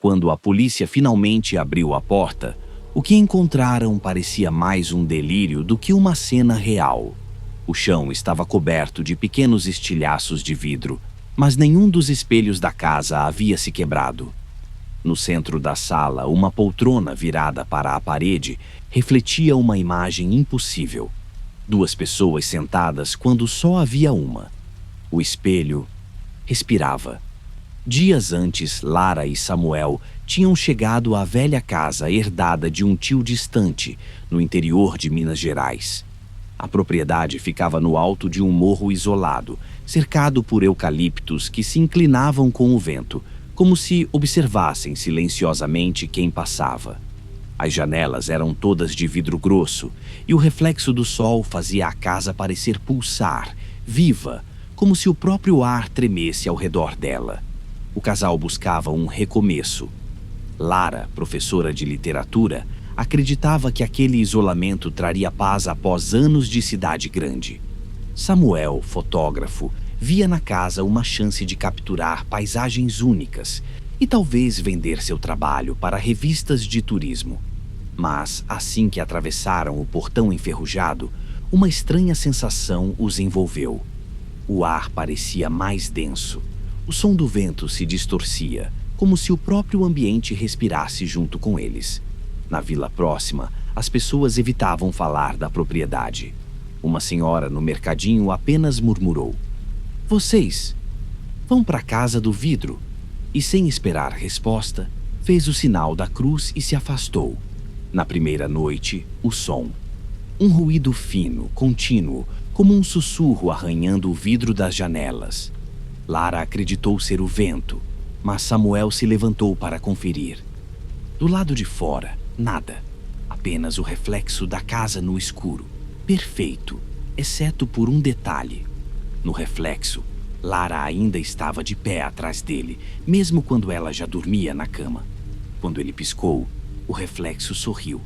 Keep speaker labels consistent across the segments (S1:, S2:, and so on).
S1: Quando a polícia finalmente abriu a porta, o que encontraram parecia mais um delírio do que uma cena real. O chão estava coberto de pequenos estilhaços de vidro, mas nenhum dos espelhos da casa havia se quebrado. No centro da sala, uma poltrona virada para a parede refletia uma imagem impossível. Duas pessoas sentadas quando só havia uma. O espelho respirava. Dias antes, Lara e Samuel tinham chegado à velha casa herdada de um tio distante, no interior de Minas Gerais. A propriedade ficava no alto de um morro isolado, cercado por eucaliptos que se inclinavam com o vento, como se observassem silenciosamente quem passava. As janelas eram todas de vidro grosso e o reflexo do sol fazia a casa parecer pulsar, viva, como se o próprio ar tremesse ao redor dela. O casal buscava um recomeço. Lara, professora de literatura, acreditava que aquele isolamento traria paz após anos de cidade grande. Samuel, fotógrafo, via na casa uma chance de capturar paisagens únicas e talvez vender seu trabalho para revistas de turismo. Mas, assim que atravessaram o portão enferrujado, uma estranha sensação os envolveu. O ar parecia mais denso. O som do vento se distorcia, como se o próprio ambiente respirasse junto com eles. Na vila próxima, as pessoas evitavam falar da propriedade. Uma senhora no mercadinho apenas murmurou: "Vocês vão para a casa do vidro?" E, sem esperar resposta, fez o sinal da cruz e se afastou. Na primeira noite, o som. Um ruído fino, contínuo, como um sussurro arranhando o vidro das janelas. Lara acreditou ser o vento, mas Samuel se levantou para conferir. Do lado de fora, nada. Apenas o reflexo da casa no escuro. Perfeito, exceto por um detalhe. No reflexo, Lara ainda estava de pé atrás dele, mesmo quando ela já dormia na cama. Quando ele piscou, o reflexo sorriu.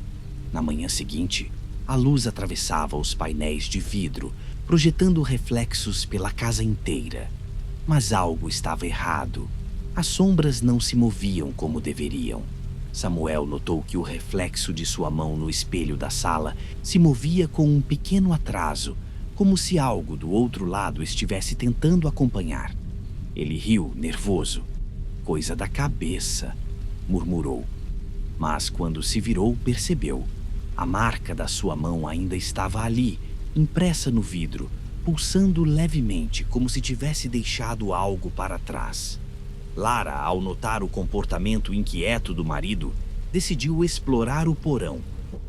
S1: Na manhã seguinte, a luz atravessava os painéis de vidro, projetando reflexos pela casa inteira. Mas algo estava errado. As sombras não se moviam como deveriam. Samuel notou que o reflexo de sua mão no espelho da sala se movia com um pequeno atraso, como se algo do outro lado estivesse tentando acompanhar. Ele riu, nervoso. "Coisa da cabeça", murmurou. Mas quando se virou, percebeu. A marca da sua mão ainda estava ali, impressa no vidro, pulsando levemente, como se tivesse deixado algo para trás. Lara, ao notar o comportamento inquieto do marido, decidiu explorar o porão,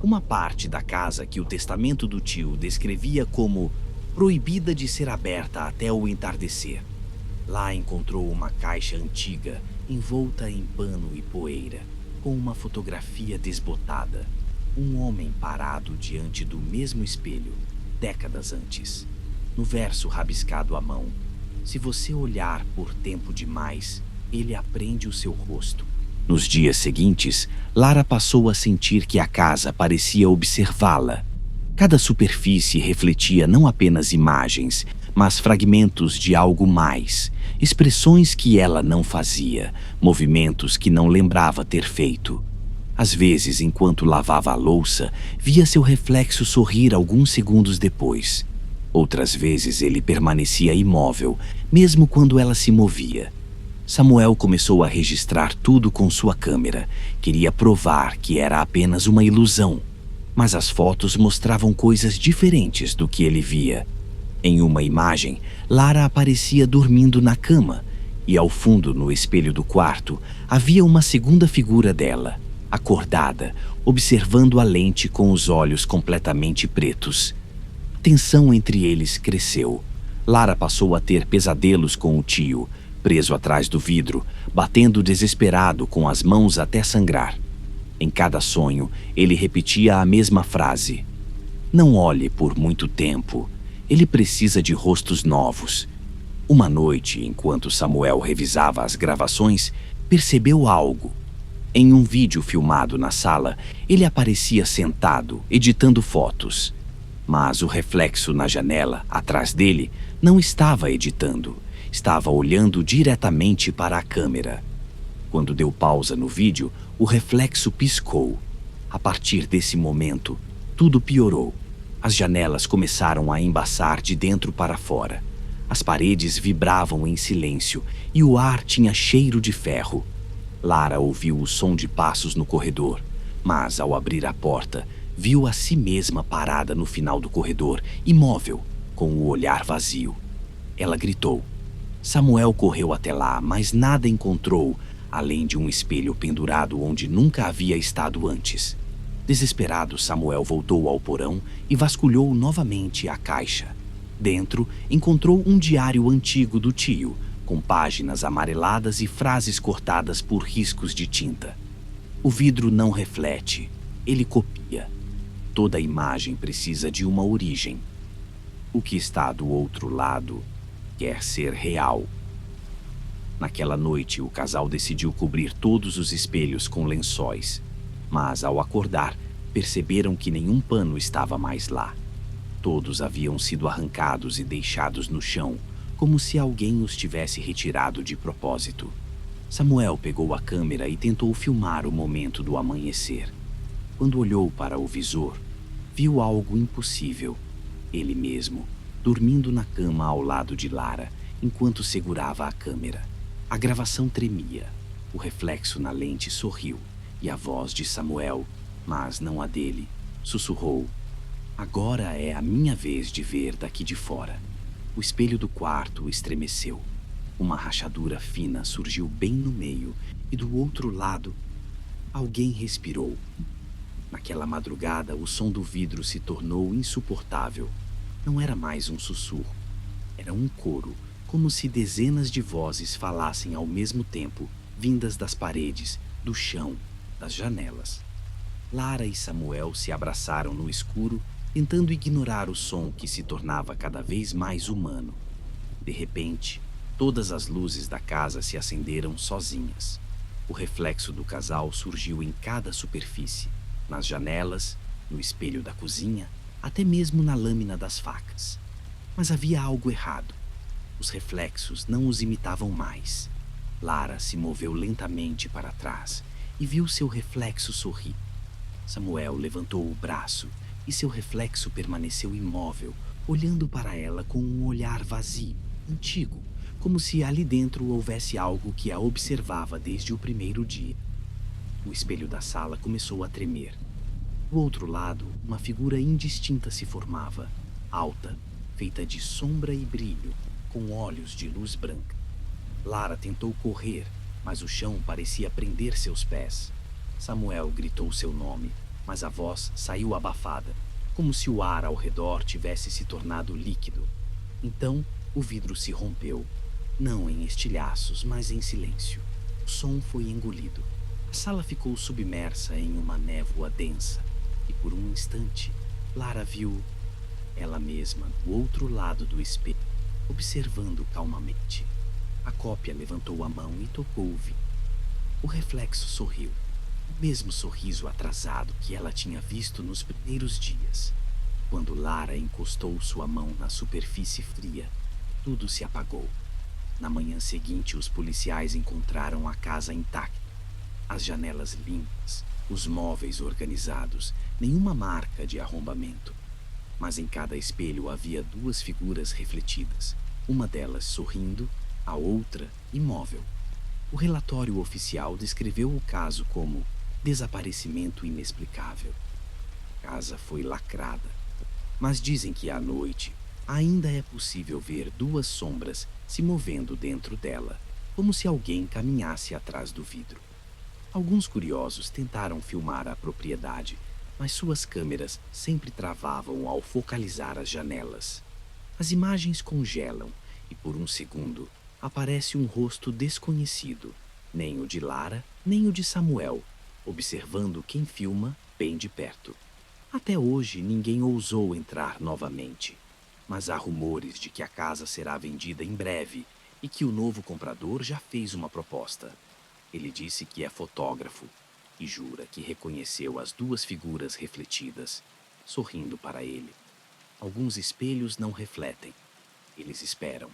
S1: uma parte da casa que o testamento do tio descrevia como proibida de ser aberta até o entardecer. Lá encontrou uma caixa antiga, envolta em pano e poeira, com uma fotografia desbotada. Um homem parado diante do mesmo espelho, décadas antes. No verso rabiscado à mão: "Se você olhar por tempo demais, ele aprende o seu rosto." Nos dias seguintes, Lara passou a sentir que a casa parecia observá-la. Cada superfície refletia não apenas imagens, mas fragmentos de algo mais, expressões que ela não fazia, movimentos que não lembrava ter feito. Às vezes, enquanto lavava a louça, via seu reflexo sorrir alguns segundos depois. Outras vezes ele permanecia imóvel, mesmo quando ela se movia. Samuel começou a registrar tudo com sua câmera. Queria provar que era apenas uma ilusão. Mas as fotos mostravam coisas diferentes do que ele via. Em uma imagem, Lara aparecia dormindo na cama, e ao fundo, no espelho do quarto, havia uma segunda figura dela, acordada, observando a lente com os olhos completamente pretos. A tensão entre eles cresceu. Lara passou a ter pesadelos com o tio, preso atrás do vidro, batendo desesperado com as mãos até sangrar. Em cada sonho, ele repetia a mesma frase: "Não olhe por muito tempo. Ele precisa de rostos novos." Uma noite, enquanto Samuel revisava as gravações, percebeu algo. Em um vídeo filmado na sala, ele aparecia sentado, editando fotos. Mas o reflexo na janela, atrás dele, não estava editando. Estava olhando diretamente para a câmera. Quando deu pausa no vídeo, o reflexo piscou. A partir desse momento, tudo piorou. As janelas começaram a embaçar de dentro para fora. As paredes vibravam em silêncio e o ar tinha cheiro de ferro. Lara ouviu o som de passos no corredor, mas ao abrir a porta, viu a si mesma parada no final do corredor, imóvel, com o olhar vazio. Ela gritou. Samuel correu até lá, mas nada encontrou, além de um espelho pendurado onde nunca havia estado antes. Desesperado, Samuel voltou ao porão e vasculhou novamente a caixa. Dentro, encontrou um diário antigo do tio, com páginas amareladas e frases cortadas por riscos de tinta. O vidro não reflete, ele copia. Toda imagem precisa de uma origem. O que está do outro lado quer ser real. Naquela noite, o casal decidiu cobrir todos os espelhos com lençóis. Mas, ao acordar, perceberam que nenhum pano estava mais lá. Todos haviam sido arrancados e deixados no chão, como se alguém os tivesse retirado de propósito. Samuel pegou a câmera e tentou filmar o momento do amanhecer. Quando olhou para o visor, viu algo impossível. Ele mesmo, dormindo na cama ao lado de Lara, enquanto segurava a câmera. A gravação tremia. O reflexo na lente sorriu, e a voz de Samuel, mas não a dele, sussurrou: "Agora é a minha vez de ver daqui de fora." O espelho do quarto estremeceu. Uma rachadura fina surgiu bem no meio, e do outro lado, alguém respirou. Naquela madrugada, o som do vidro se tornou insuportável. Não era mais um sussurro. Era um coro, como se dezenas de vozes falassem ao mesmo tempo, vindas das paredes, do chão, das janelas. Lara e Samuel se abraçaram no escuro, tentando ignorar o som que se tornava cada vez mais humano. De repente, todas as luzes da casa se acenderam sozinhas. O reflexo do casal surgiu em cada superfície, nas janelas, no espelho da cozinha, até mesmo na lâmina das facas. Mas havia algo errado. Os reflexos não os imitavam mais. Lara se moveu lentamente para trás e viu seu reflexo sorrir. Samuel levantou o braço e seu reflexo permaneceu imóvel, olhando para ela com um olhar vazio, antigo, como se ali dentro houvesse algo que a observava desde o primeiro dia. O espelho da sala começou a tremer. Do outro lado, uma figura indistinta se formava, alta, feita de sombra e brilho, com olhos de luz branca. Lara tentou correr, mas o chão parecia prender seus pés. Samuel gritou seu nome, mas a voz saiu abafada, como se o ar ao redor tivesse se tornado líquido. Então, o vidro se rompeu, não em estilhaços, mas em silêncio. O som foi engolido. A sala ficou submersa em uma névoa densa, e por um instante, Lara viu ela mesma do outro lado do espelho, observando calmamente. A cópia levantou a mão e tocou o vidro. O reflexo sorriu, o mesmo sorriso atrasado que ela tinha visto nos primeiros dias. Quando Lara encostou sua mão na superfície fria, tudo se apagou. Na manhã seguinte, os policiais encontraram a casa intacta. As janelas limpas, os móveis organizados, nenhuma marca de arrombamento. Mas em cada espelho havia duas figuras refletidas, uma delas sorrindo, a outra imóvel. O relatório oficial descreveu o caso como desaparecimento inexplicável. A casa foi lacrada, mas dizem que à noite ainda é possível ver duas sombras se movendo dentro dela, como se alguém caminhasse atrás do vidro. Alguns curiosos tentaram filmar a propriedade, mas suas câmeras sempre travavam ao focalizar as janelas. As imagens congelam e, por um segundo, aparece um rosto desconhecido, nem o de Lara, nem o de Samuel, observando quem filma bem de perto. Até hoje, ninguém ousou entrar novamente, mas há rumores de que a casa será vendida em breve e que o novo comprador já fez uma proposta. Ele disse que é fotógrafo e jura que reconheceu as duas figuras refletidas, sorrindo para ele. Alguns espelhos não refletem. Eles esperam.